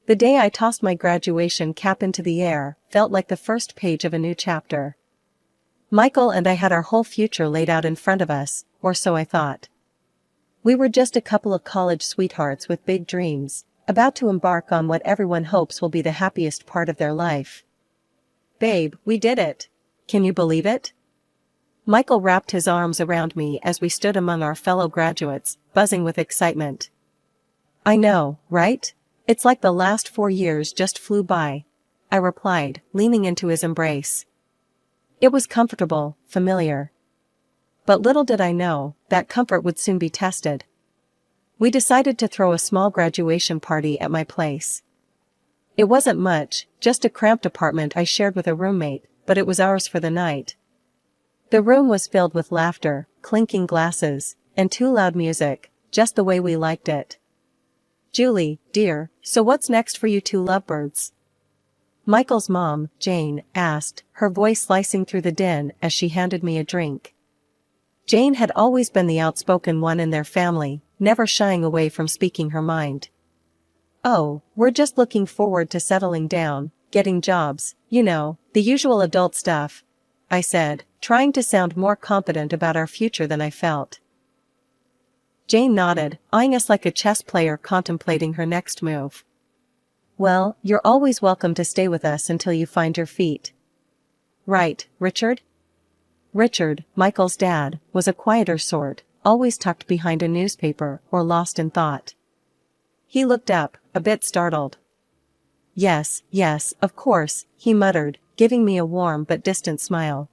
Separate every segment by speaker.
Speaker 1: The day I tossed my graduation cap into the air felt like the first page of a new chapter. Michael and I had our whole future laid out in front of us, or so I thought. We were just a couple of college sweethearts with big dreams, about to embark on what everyone hopes will be the happiest part of their life. Babe, we did it. Can you believe it? Michael wrapped his arms around me as we stood among our fellow graduates, buzzing with excitement. I know, right? It's like the last 4 years just flew by, I replied, leaning into his embrace. It was comfortable, familiar. But little did I know, that comfort would soon be tested. We decided to throw a small graduation party at my place. It wasn't much, just a cramped apartment I shared with a roommate, but it was ours for the night. The room was filled with laughter, clinking glasses, and too loud music, just the way we liked it. Julie, dear, so what's next for you two lovebirds? Michael's mom, Jane, asked, her voice slicing through the din as she handed me a drink. Jane had always been the outspoken one in their family, never shying away from speaking her mind. Oh, we're just looking forward to settling down, getting jobs, you know, the usual adult stuff, I said, trying to sound more confident about our future than I felt. Jane nodded, eyeing us like a chess player contemplating her next move. Well, you're always welcome to stay with us until you find your feet. Right, Richard? Richard, Michael's dad, was a quieter sort, always tucked behind a newspaper or lost in thought. He looked up, a bit startled. Yes, of course, he muttered, giving me a warm but distant smile.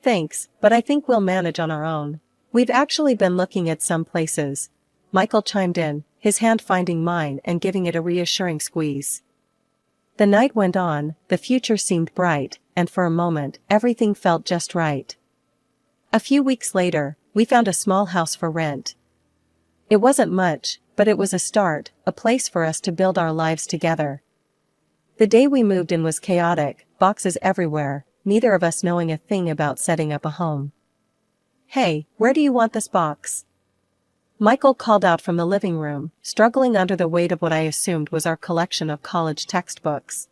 Speaker 1: Thanks, but I think we'll manage on our own. We've actually been looking at some places. Michael chimed in, his hand finding mine and giving it a reassuring squeeze. The night went on, the future seemed bright, and for a moment, everything felt just right. A few weeks later, we found a small house for rent. It wasn't much, but it was a start, a place for us to build our lives together. The day we moved in was chaotic, boxes everywhere, neither of us knowing a thing about setting up a home. Hey, where do you want this box? Michael called out from the living room, struggling under the weight of what I assumed was our collection of college textbooks.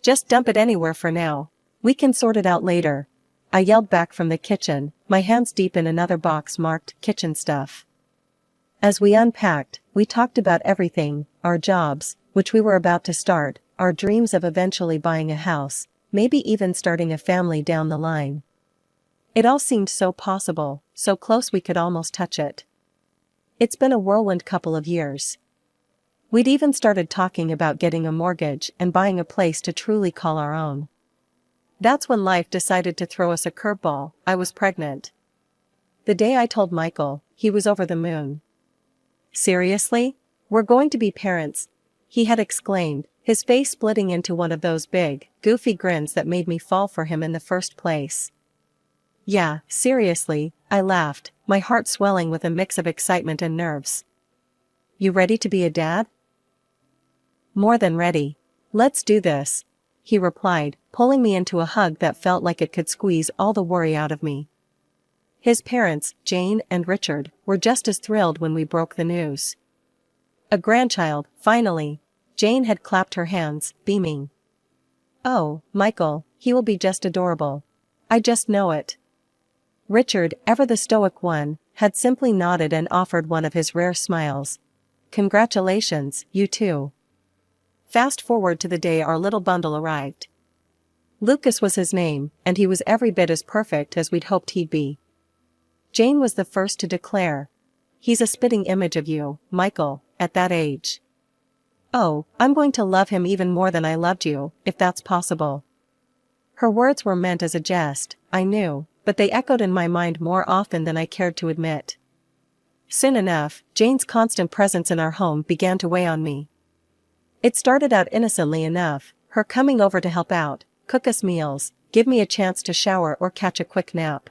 Speaker 1: Just dump it anywhere for now. We can sort it out later, I yelled back from the kitchen, my hands deep in another box marked kitchen stuff. As we unpacked, we talked about everything, our jobs, which we were about to start, our dreams of eventually buying a house, maybe even starting a family down the line. It all seemed so possible, so close we could almost touch it. It's been a whirlwind couple of years. We'd even started talking about getting a mortgage and buying a place to truly call our own. That's when life decided to throw us a curveball. I was pregnant. The day I told Michael, he was over the moon. Seriously? We're going to be parents, he had exclaimed, his face splitting into one of those big, goofy grins that made me fall for him in the first place. Yeah, seriously, I laughed, my heart swelling with a mix of excitement and nerves. You ready to be a dad? More than ready. Let's do this, he replied, pulling me into a hug that felt like it could squeeze all the worry out of me. His parents, Jane and Richard, were just as thrilled when we broke the news. A grandchild, finally. Jane had clapped her hands, beaming. Oh, Michael, he will be just adorable. I just know it. Richard, ever the stoic one, had simply nodded and offered one of his rare smiles. Congratulations, you too. Fast forward to the day our little bundle arrived. Lucas was his name, and he was every bit as perfect as we'd hoped he'd be. Jane was the first to declare, "He's a spitting image of you, Michael, at that age. Oh, I'm going to love him even more than I loved you, if that's possible." Her words were meant as a jest, I knew, but they echoed in my mind more often than I cared to admit. Soon enough, Jane's constant presence in our home began to weigh on me. It started out innocently enough, her coming over to help out, cook us meals, give me a chance to shower or catch a quick nap.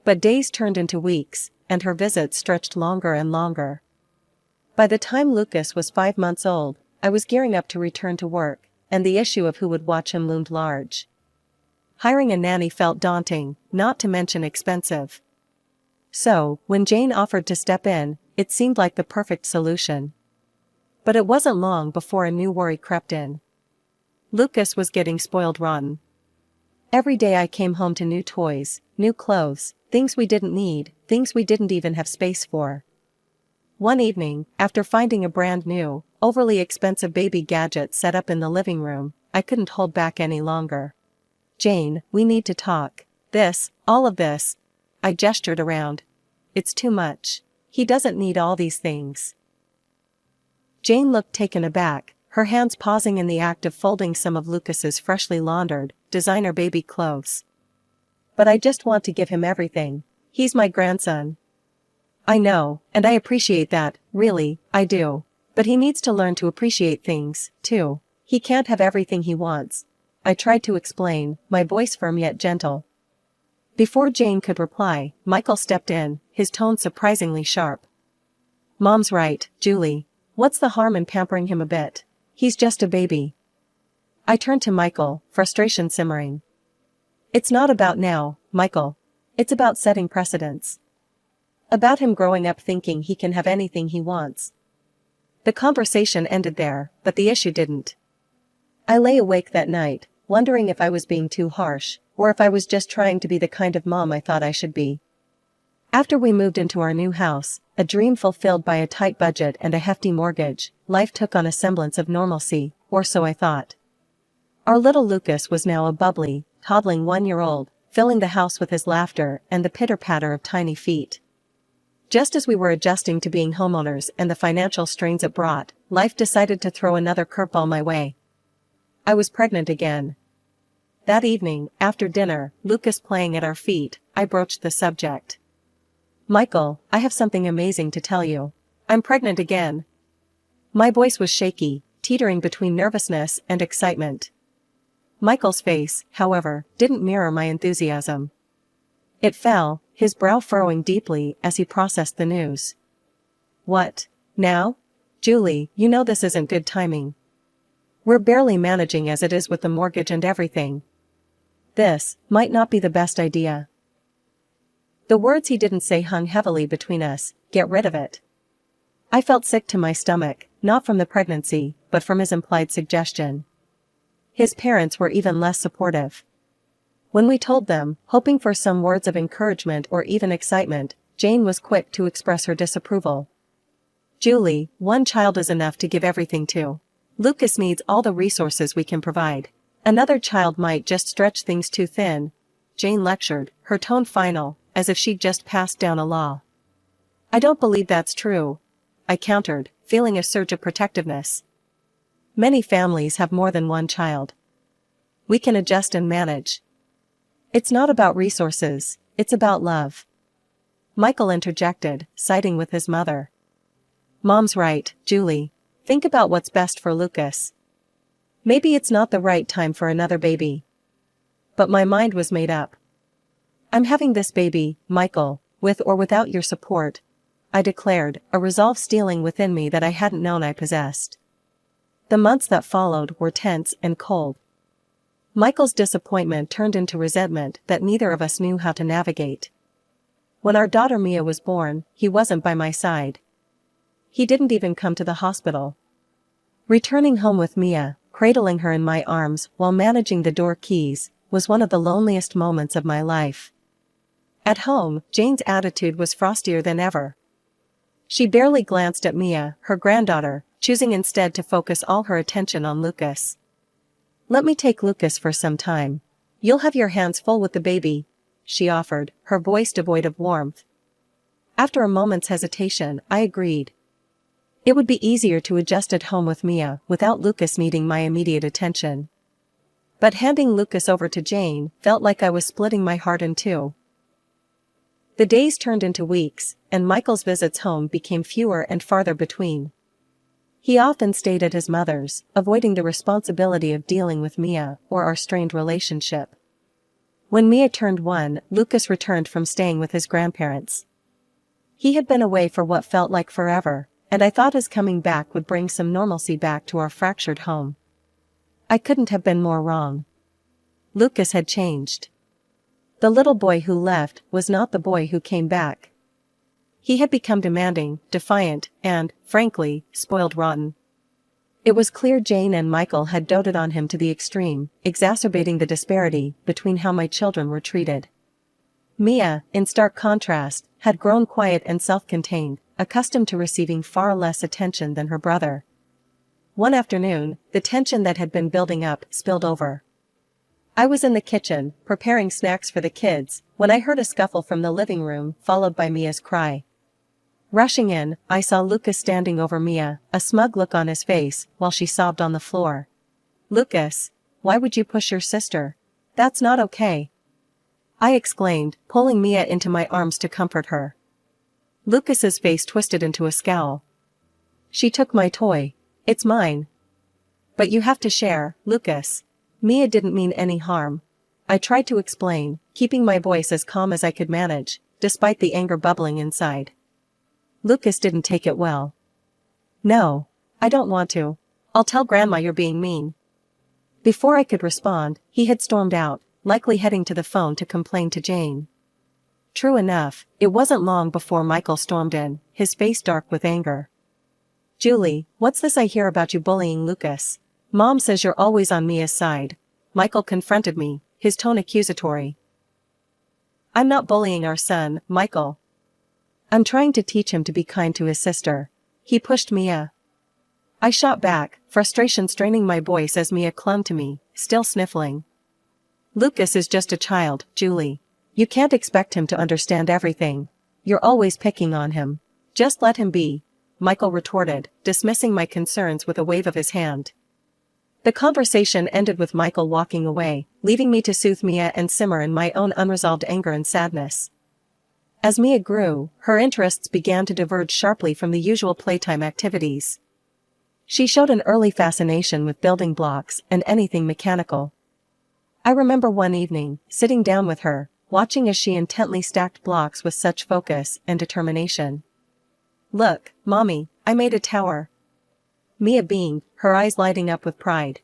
Speaker 1: But days turned into weeks, and her visits stretched longer and longer. By the time Lucas was 5 months old, I was gearing up to return to work, and the issue of who would watch him loomed large. Hiring a nanny felt daunting, not to mention expensive. So, when Jane offered to step in, it seemed like the perfect solution. But it wasn't long before a new worry crept in. Lucas was getting spoiled rotten. Every day I came home to new toys, new clothes, things we didn't need, things we didn't even have space for. One evening, after finding a brand new, overly expensive baby gadget set up in the living room, I couldn't hold back any longer. "Jane, we need to talk. All of this." I gestured around. "It's too much. He doesn't need all these things." Jane looked taken aback, her hands pausing in the act of folding some of Lucas's freshly laundered, designer baby clothes. "But I just want to give him everything. He's my grandson." "I know, and I appreciate that, really, I do. But he needs to learn to appreciate things, too. He can't have everything he wants." I tried to explain, my voice firm yet gentle. Before Jane could reply, Michael stepped in, his tone surprisingly sharp. "Mom's right, Julie. What's the harm in pampering him a bit? He's just a baby." I turned to Michael, frustration simmering. "It's not about now, Michael. It's about setting precedents. About him growing up thinking he can have anything he wants." The conversation ended there, but the issue didn't. I lay awake that night, wondering if I was being too harsh, or if I was just trying to be the kind of mom I thought I should be. After we moved into our new house, a dream fulfilled by a tight budget and a hefty mortgage, life took on a semblance of normalcy, or so I thought. Our little Lucas was now a bubbly, toddling 1-year-old, filling the house with his laughter and the pitter-patter of tiny feet. Just as we were adjusting to being homeowners and the financial strains it brought, life decided to throw another curveball my way. I was pregnant again. That evening, after dinner, Lucas playing at our feet, I broached the subject. "Michael, I have something amazing to tell you. I'm pregnant again." My voice was shaky, teetering between nervousness and excitement. Michael's face, however, didn't mirror my enthusiasm. It fell, his brow furrowing deeply as he processed the news. "What? Now? Julie, you know this isn't good timing. We're barely managing as it is with the mortgage and everything. This might not be the best idea." The words he didn't say hung heavily between us. "Get rid of it." I felt sick to my stomach, not from the pregnancy, but from his implied suggestion. His parents were even less supportive. When we told them, hoping for some words of encouragement or even excitement, Jane was quick to express her disapproval. "Julie, one child is enough to give everything to. Lucas needs all the resources we can provide. Another child might just stretch things too thin," Jane lectured, her tone final, as if she'd just passed down a law. "I don't believe that's true," I countered, feeling a surge of protectiveness. "Many families have more than one child. We can adjust and manage. It's not about resources, it's about love." Michael interjected, siding with his mother. "Mom's right, Julie. Think about what's best for Lucas. Maybe it's not the right time for another baby." But my mind was made up. "I'm having this baby, Michael, with or without your support," I declared, a resolve stealing within me that I hadn't known I possessed. The months that followed were tense and cold. Michael's disappointment turned into resentment that neither of us knew how to navigate. When our daughter Mia was born, he wasn't by my side. He didn't even come to the hospital. Returning home with Mia, cradling her in my arms while managing the door keys, was one of the loneliest moments of my life. At home, Jane's attitude was frostier than ever. She barely glanced at Mia, her granddaughter, choosing instead to focus all her attention on Lucas. "Let me take Lucas for some time. You'll have your hands full with the baby," she offered, her voice devoid of warmth. After a moment's hesitation, I agreed. It would be easier to adjust at home with Mia without Lucas needing my immediate attention. But handing Lucas over to Jane felt like I was splitting my heart in two. The days turned into weeks, and Michael's visits home became fewer and farther between. He often stayed at his mother's, avoiding the responsibility of dealing with Mia or our strained relationship. When Mia turned 1, Lucas returned from staying with his grandparents. He had been away for what felt like forever, and I thought his coming back would bring some normalcy back to our fractured home. I couldn't have been more wrong. Lucas had changed. The little boy who left was not the boy who came back. He had become demanding, defiant, and, frankly, spoiled rotten. It was clear Jane and Michael had doted on him to the extreme, exacerbating the disparity between how my children were treated. Mia, in stark contrast, had grown quiet and self-contained, accustomed to receiving far less attention than her brother. One afternoon, the tension that had been building up spilled over. I was in the kitchen, preparing snacks for the kids, when I heard a scuffle from the living room, followed by Mia's cry. Rushing in, I saw Lucas standing over Mia, a smug look on his face, while she sobbed on the floor. "Lucas, why would you push your sister? That's not okay," I exclaimed, pulling Mia into my arms to comfort her. Lucas's face twisted into a scowl. "She took my toy. It's mine." "But you have to share, Lucas. Mia didn't mean any harm," I tried to explain, keeping my voice as calm as I could manage, despite the anger bubbling inside. Lucas didn't take it well. "No, I don't want to. I'll tell Grandma you're being mean." Before I could respond, he had stormed out, likely heading to the phone to complain to Jane. True enough, it wasn't long before Michael stormed in, his face dark with anger. "Julie, what's this I hear about you bullying Lucas? Mom says you're always on Mia's side." Michael confronted me, his tone accusatory. "I'm not bullying our son, Michael. I'm trying to teach him to be kind to his sister." He pushed Mia. I shot back, frustration straining my voice as Mia clung to me, still sniffling. "Lucas is just a child, Julie. You can't expect him to understand everything. You're always picking on him. Just let him be," Michael retorted, dismissing my concerns with a wave of his hand. The conversation ended with Michael walking away, leaving me to soothe Mia and simmer in my own unresolved anger and sadness. As Mia grew, her interests began to diverge sharply from the usual playtime activities. She showed an early fascination with building blocks and anything mechanical. I remember one evening, sitting down with her, watching as she intently stacked blocks with such focus and determination. "Look, Mommy, I made a tower." Mia beamed, her eyes lighting up with pride.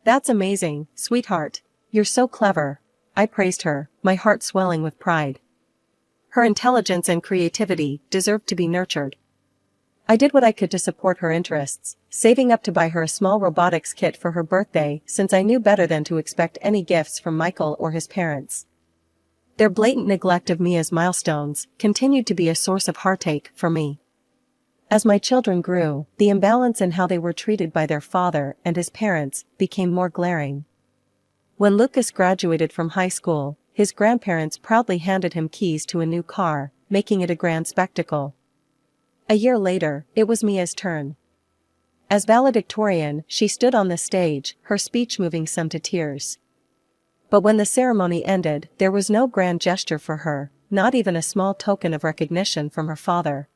Speaker 1: "That's amazing, sweetheart. You're so clever," I praised her, my heart swelling with pride. Her intelligence and creativity deserved to be nurtured. I did what I could to support her interests, saving up to buy her a small robotics kit for her birthday since I knew better than to expect any gifts from Michael or his parents. Their blatant neglect of Mia's milestones continued to be a source of heartache for me. As my children grew, the imbalance in how they were treated by their father and his parents became more glaring. When Lucas graduated from high school, his grandparents proudly handed him keys to a new car, making it a grand spectacle. A year later, it was Mia's turn. As valedictorian, she stood on the stage, her speech moving some to tears. But when the ceremony ended, there was no grand gesture for her, not even a small token of recognition from her father.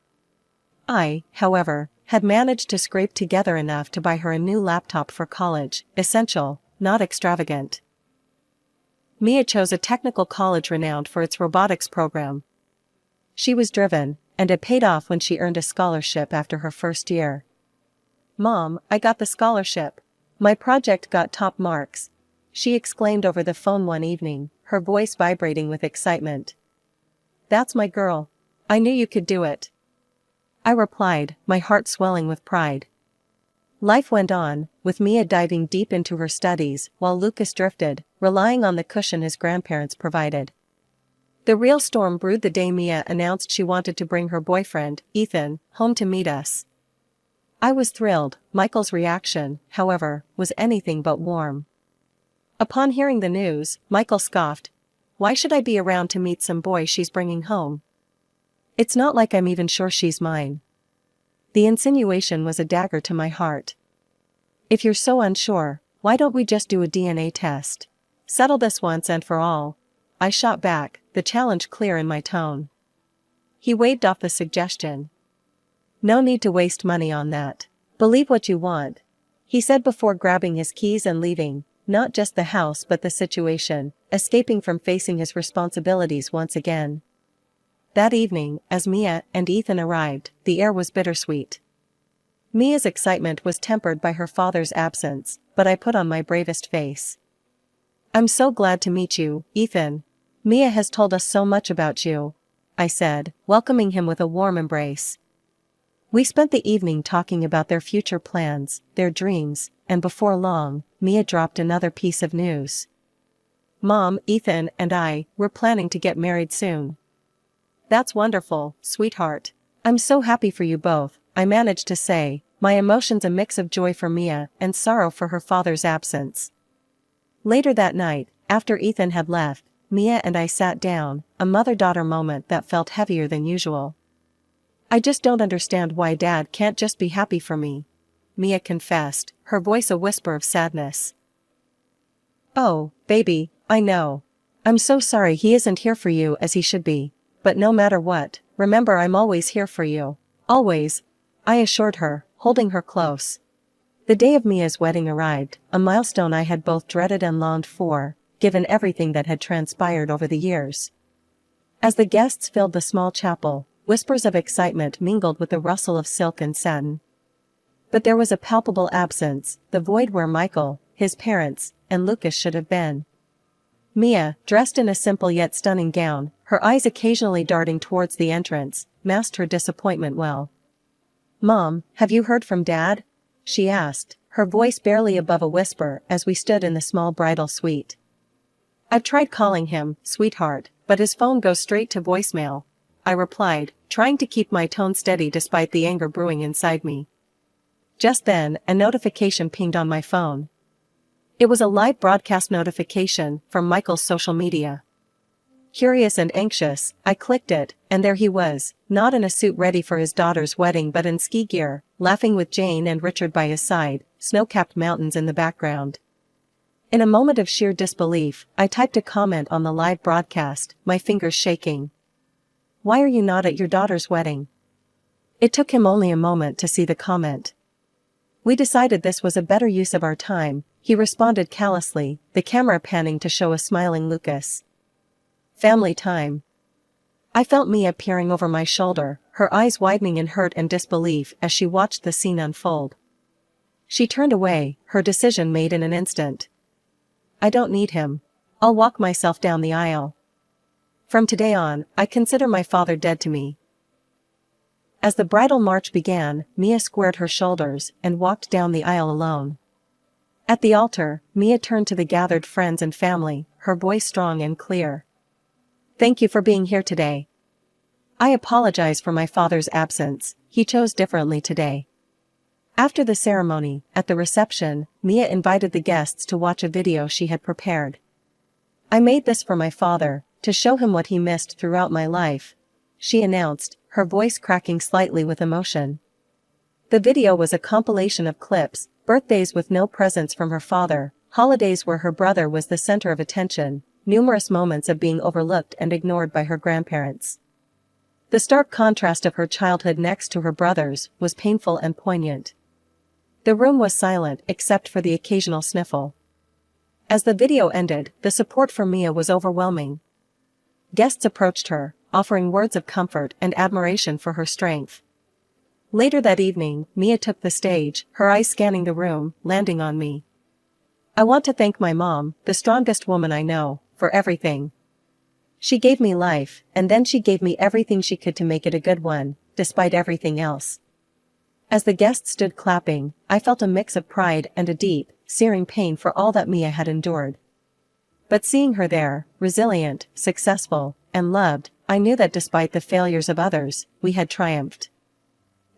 Speaker 1: I, however, had managed to scrape together enough to buy her a new laptop for college, essential, not extravagant. Mia chose a technical college renowned for its robotics program. She was driven, and it paid off when she earned a scholarship after her first year. "Mom, I got the scholarship. My project got top marks," she exclaimed over the phone one evening, her voice vibrating with excitement. "That's my girl. I knew you could do it," I replied, my heart swelling with pride. Life went on, with Mia diving deep into her studies while Lucas drifted, relying on the cushion his grandparents provided. The real storm brewed the day Mia announced she wanted to bring her boyfriend, Ethan, home to meet us. I was thrilled. Michael's reaction, however, was anything but warm. Upon hearing the news, Michael scoffed. "Why should I be around to meet some boy she's bringing home? It's not like I'm even sure she's mine." The insinuation was a dagger to my heart. "If you're so unsure, why don't we just do a DNA test? Settle this once and for all," I shot back, the challenge clear in my tone. He waved off the suggestion. "No need to waste money on that. Believe what you want," he said before grabbing his keys and leaving, not just the house but the situation, escaping from facing his responsibilities once again. That evening, as Mia and Ethan arrived, the air was bittersweet. Mia's excitement was tempered by her father's absence, but I put on my bravest face. "I'm so glad to meet you, Ethan. Mia has told us so much about you," I said, welcoming him with a warm embrace. We spent the evening talking about their future plans, their dreams, and before long, Mia dropped another piece of news. Mom, Ethan and I, we're planning to get married soon. That's wonderful, sweetheart. I'm so happy for you both, I managed to say, my emotions a mix of joy for Mia and sorrow for her father's absence. Later that night, after Ethan had left, Mia and I sat down, a mother-daughter moment that felt heavier than usual. I just don't understand why Dad can't just be happy for me, Mia confessed, her voice a whisper of sadness. Oh, baby, I know. I'm so sorry he isn't here for you as he should be, but no matter what, remember I'm always here for you. Always, I assured her, holding her close. The day of Mia's wedding arrived, a milestone I had both dreaded and longed for, given everything that had transpired over the years. As the guests filled the small chapel, whispers of excitement mingled with the rustle of silk and satin. But there was a palpable absence, the void where Michael, his parents, and Lucas should have been. Mia, dressed in a simple yet stunning gown, her eyes occasionally darting towards the entrance, masked her disappointment well. Mom, have you heard from Dad? She asked, her voice barely above a whisper as we stood in the small bridal suite. I've tried calling him, sweetheart, but his phone goes straight to voicemail, I replied, trying to keep my tone steady despite the anger brewing inside me. Just then, a notification pinged on my phone. It was a live broadcast notification from Michael's social media. Curious and anxious, I clicked it, and there he was, not in a suit ready for his daughter's wedding but in ski gear, laughing with Jane and Richard by his side, snow-capped mountains in the background. In a moment of sheer disbelief, I typed a comment on the live broadcast, my fingers shaking. Why are you not at your daughter's wedding? It took him only a moment to see the comment. We decided this was a better use of our time, he responded callously, the camera panning to show a smiling Lucas. Family time. I felt Mia peering over my shoulder, her eyes widening in hurt and disbelief as she watched the scene unfold. She turned away, her decision made in an instant. I don't need him. I'll walk myself down the aisle. From today on, I consider my father dead to me. As the bridal march began, Mia squared her shoulders and walked down the aisle alone. At the altar, Mia turned to the gathered friends and family, her voice strong and clear. Thank you for being here today. I apologize for my father's absence, he chose differently today. After the ceremony, at the reception, Mia invited the guests to watch a video she had prepared. I made this for my father, to show him what he missed throughout my life, she announced, her voice cracking slightly with emotion. The video was a compilation of clips, birthdays with no presents from her father, holidays where her brother was the center of attention, numerous moments of being overlooked and ignored by her grandparents. The stark contrast of her childhood next to her brother's was painful and poignant. The room was silent except for the occasional sniffle. As the video ended, the support for Mia was overwhelming. Guests approached her, offering words of comfort and admiration for her strength. Later that evening, Mia took the stage, her eyes scanning the room, landing on me. I want to thank my mom, the strongest woman I know, for everything. She gave me life, and then she gave me everything she could to make it a good one, despite everything else. As the guests stood clapping, I felt a mix of pride and a deep, searing pain for all that Mia had endured. But seeing her there, resilient, successful, and loved, I knew that despite the failures of others, we had triumphed.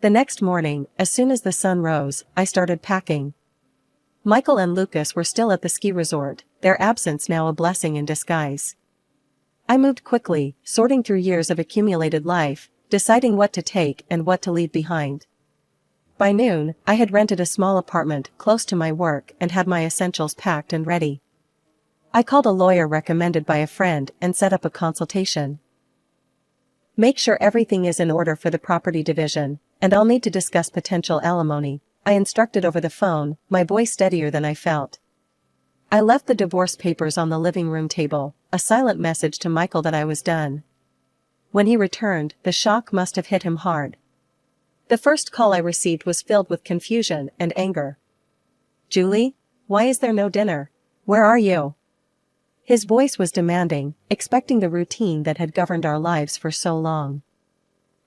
Speaker 1: The next morning, as soon as the sun rose, I started packing. Michael and Lucas were still at the ski resort, their absence now a blessing in disguise. I moved quickly, sorting through years of accumulated life, deciding what to take and what to leave behind. By noon, I had rented a small apartment close to my work and had my essentials packed and ready. I called a lawyer recommended by a friend and set up a consultation. Make sure everything is in order for the property division, and I'll need to discuss potential alimony, I instructed over the phone, my voice steadier than I felt. I left the divorce papers on the living room table, a silent message to Michael that I was done. When he returned, the shock must have hit him hard. The first call I received was filled with confusion and anger. Julie? Why is there no dinner? Where are you? His voice was demanding, expecting the routine that had governed our lives for so long.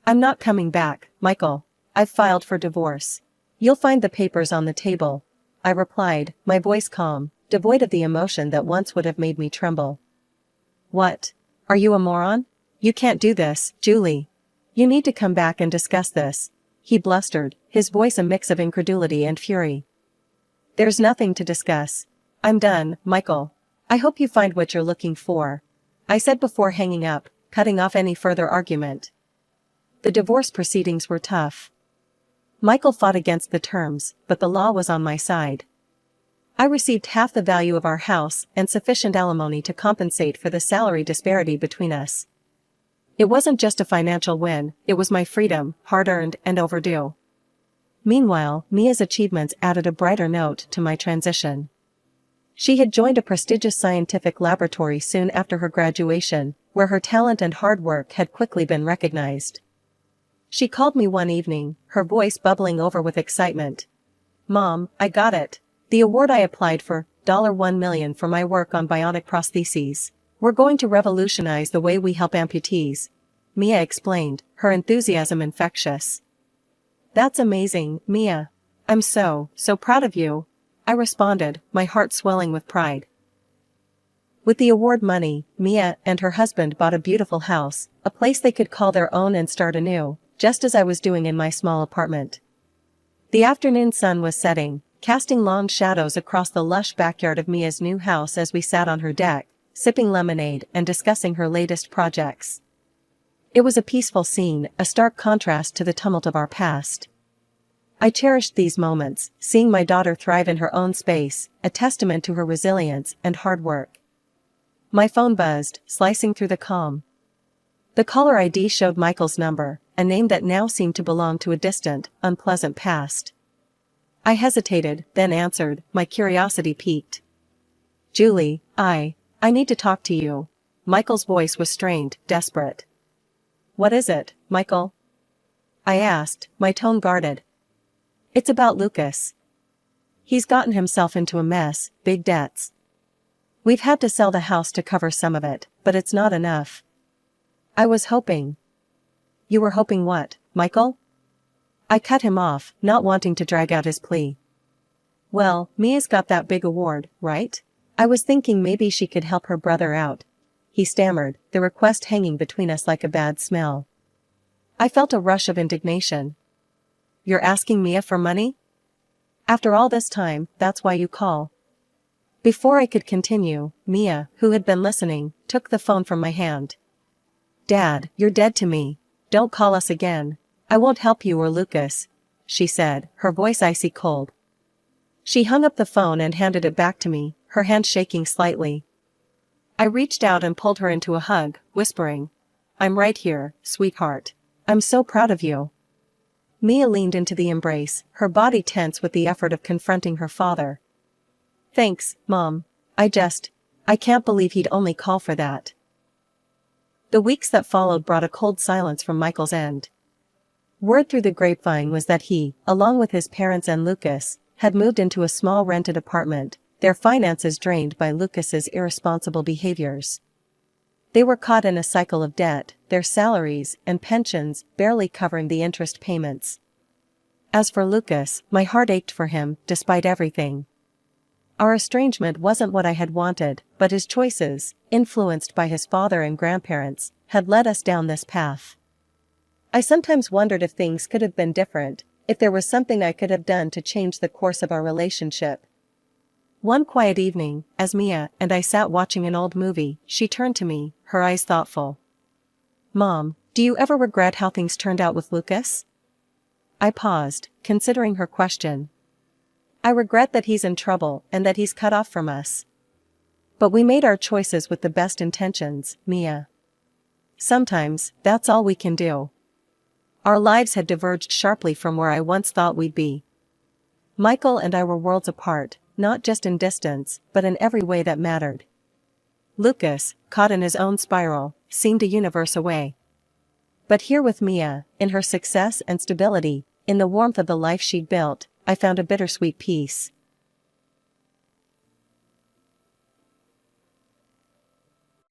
Speaker 1: I'm not coming back, Michael. I've filed for divorce. You'll find the papers on the table, I replied, my voice calm, devoid of the emotion that once would have made me tremble. What? Are you a moron? You can't do this, Julie. You need to come back and discuss this, he blustered, his voice a mix of incredulity and fury. There's nothing to discuss. I'm done, Michael. I hope you find what you're looking for, I said before hanging up, cutting off any further argument. The divorce proceedings were tough. Michael fought against the terms, but the law was on my side. I received half the value of our house and sufficient alimony to compensate for the salary disparity between us. It wasn't just a financial win, it was my freedom, hard-earned and overdue. Meanwhile, Mia's achievements added a brighter note to my transition. She had joined a prestigious scientific laboratory soon after her graduation, where her talent and hard work had quickly been recognized. She called me one evening, her voice bubbling over with excitement. Mom, I got it. The award I applied for, $1 million for my work on bionic prostheses. We're going to revolutionize the way we help amputees, Mia explained, her enthusiasm infectious. That's amazing, Mia. I'm so proud of you, I responded, my heart swelling with pride. With the award money, Mia and her husband bought a beautiful house, a place they could call their own and start anew, just as I was doing in my small apartment. The afternoon sun was setting, casting long shadows across the lush backyard of Mia's new house as we sat on her deck, sipping lemonade and discussing her latest projects. It was a peaceful scene, a stark contrast to the tumult of our past. I cherished these moments, seeing my daughter thrive in her own space, a testament to her resilience and hard work. My phone buzzed, slicing through the calm. The caller ID showed Michael's number, a name that now seemed to belong to a distant, unpleasant past. I hesitated, then answered, my curiosity piqued. Julie, I need to talk to you. Michael's voice was strained, desperate. What is it, Michael? I asked, my tone guarded. It's about Lucas. He's gotten himself into a mess, big debts. We've had to sell the house to cover some of it, but it's not enough. I was hoping. You were hoping what, Michael? I cut him off, not wanting to drag out his plea. Well, Mia's got that big award, right? I was thinking maybe she could help her brother out, he stammered, the request hanging between us like a bad smell. I felt a rush of indignation. You're asking Mia for money? After all this time, that's why you call. Before I could continue, Mia, who had been listening, took the phone from my hand. Dad, you're dead to me. Don't call us again. I won't help you or Lucas, she said, her voice icy cold. She hung up the phone and handed it back to me, her hand shaking slightly. I reached out and pulled her into a hug, whispering, I'm right here, sweetheart. I'm so proud of you. Mia leaned into the embrace, her body tense with the effort of confronting her father. Thanks, Mom. I can't believe he'd only call for that. The weeks that followed brought a cold silence from Michael's end. Word through the grapevine was that he, along with his parents and Lucas, had moved into a small rented apartment, their finances drained by Lucas's irresponsible behaviors. They were caught in a cycle of debt, their salaries and pensions barely covering the interest payments. As for Lucas, my heart ached for him, despite everything. Our estrangement wasn't what I had wanted, but his choices, influenced by his father and grandparents, had led us down this path. I sometimes wondered if things could have been different, if there was something I could have done to change the course of our relationship. One quiet evening, as Mia and I sat watching an old movie, she turned to me, her eyes thoughtful. Mom, do you ever regret how things turned out with Lucas? I paused, considering her question. I regret that he's in trouble and that he's cut off from us. But we made our choices with the best intentions, Mia. Sometimes, that's all we can do. Our lives had diverged sharply from where I once thought we'd be. Michael and I were worlds apart, not just in distance, but in every way that mattered. Lucas, caught in his own spiral, seemed a universe away. But here with Mia, in her success and stability, in the warmth of the life she'd built, I found a bittersweet peace.